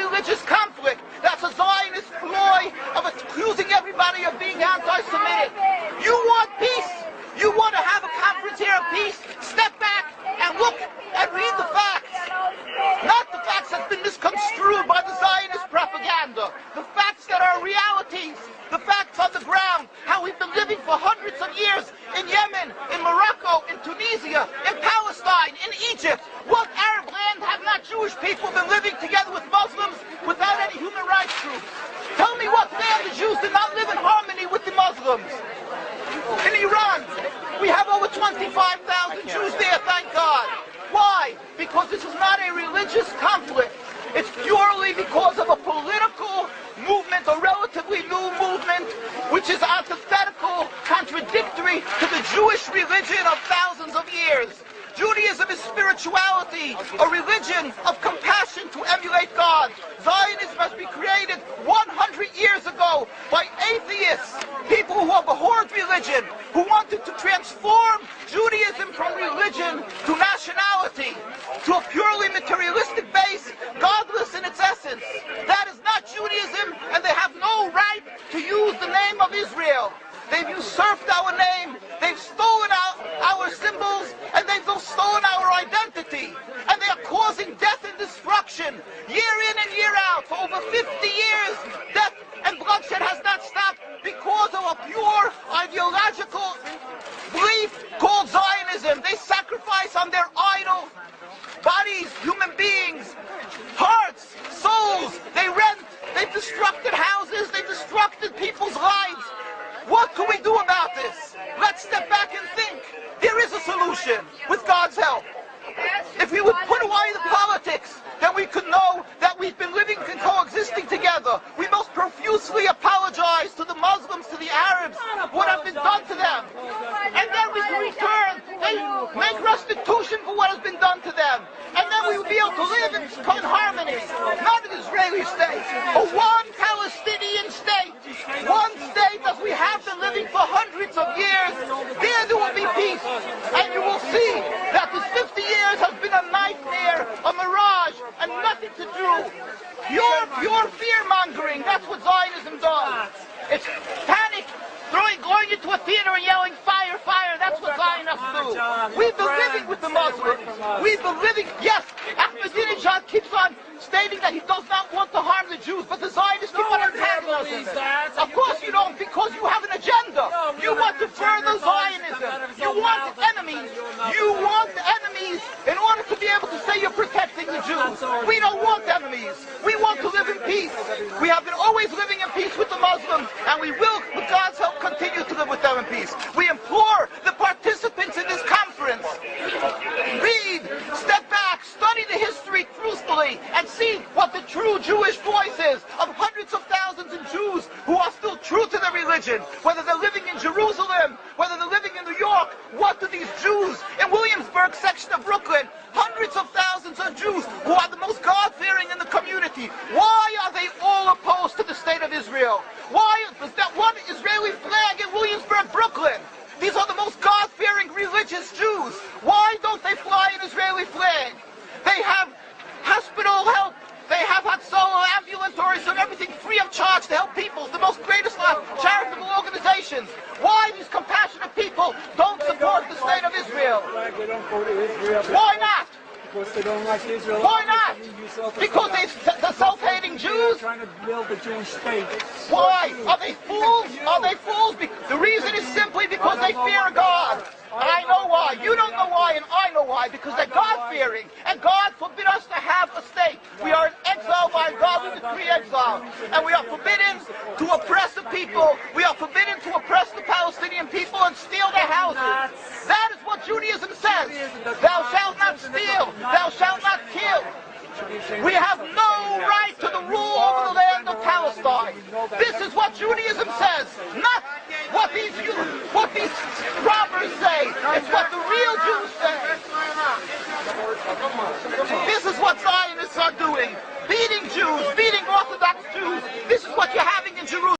religious conflict. That's a Zionist ploy of accusing everybody of being anti-Semitic. You want peace? You want to have a conference here of peace? Step back and look and read the facts. Not the facts that's been misconstrued by the Zionist propaganda. The facts that are realities. The facts on the ground. How we've been living for hundreds of years in Yemen, in Morocco, in Tunisia, in Palestine, in Egypt. What Arab land have not Jewish people been living together with Muslims without any human rights groups? Tell me what land the Jews did not live in harmony with the Muslims. In Iran, we have over 25,000 Jews there, thank God. Why? Because this is not a religious conflict. It's purely because of a political movement, a relatively new movement, which is antithetical, contradictory to the Jewish religion of thousands of years. Judaism is spirituality, a religion of compassion to emulate God. Zionism has been created 100 years ago by atheists, people who have abhorred religion, who wanted to transform Judaism from religion to nationality, to a purely materialistic base, godless in its essence. That is not Judaism, and they have no right to use the name of Israel. They've usurped our name, they've stolen our symbols, and they've stolen our identity. And they are causing death and destruction, year in and year out. For over 50 years, death and bloodshed has not stopped because of a pure ideological belief called Zionism. They sacrifice on their idol bodies, human beings, hearts, souls. They rent, they've destructed houses, they've destructed people's lives. What can we do about this? Let's step back and think. There is a solution, with God's help. If we would put away the politics, then we could know that we've been living and coexisting together. We most profusely apologize to the Muslims, to the Arabs, what has been done to them. And then we can return and make restitution for what has been done to them. And then we will be able to live in harmony. Not an Israeli state, a one Palestinian state. One state as we have been living for hundreds of years. There will be peace. And you will see that this 50 years has been a nightmare, a mirage, and nothing to do. Pure fear-mongering, that's what Zionism does. It's panic, going into a theater and yelling, fire, fire, that's what Zionists do. We've been living with the Muslims. We've been living, yes, Ahmadinejad keeps on stating that he does not want to harm the Jews, but the Zionists keep on antagonizing them. Of course you don't, because you have an agenda. You want to further Zionism. You want enemies. You want enemies in order to be able to say you're protecting the Jews. We don't want enemies. We want to live in peace. We have been always living in peace with the Muslims, and we will, with God's help, continue to live with them in peace. We implore the participants in this conference, read, step back, study the history truthfully, and see what the true Jewish voice is of hundreds of thousands of Jews who are still true to their religion, whether they're living in Jerusalem, whether they're living in New York. What do these Jews in Williamsburg section of Brooklyn, hundreds of thousands of Jews who are the most God-fearing in the community, why are they all opposed to the state of Israel? Why is that one Israeli flag in Williamsburg, Brooklyn? These are the most God-fearing religious Jews. Why don't they fly an Israeli flag? They have hospital help. They have Hatzalah, ambulatories, and everything free of charge to help people. The most greatest charitable organizations. Why these compassionate people don't support the state of Israel? They don't go to Israel. Why not? Because they don't like Israel. Why not? Because they're self-hating Jews? They're trying to build a Jewish state. Why? Are they fools? Are they fools? The reason is simply because they fear God. I know why. You don't know why, and I know why. Because they're God-fearing. And God forbid us to have a state. We are in exile by God. We decree exile. And we are forbidden to oppress the people. We are forbidden to oppress the Palestinian people and steal their houses. That is what Judaism says. Thou shalt not steal. Thou shalt not kill. We have no right to the rule over the land of Palestine. This is what Judaism says, not what these robbers say. It's what the real Jews say. This is what Zionists are doing. Beating Jews, beating Orthodox Jews. This is what you're having in Jerusalem.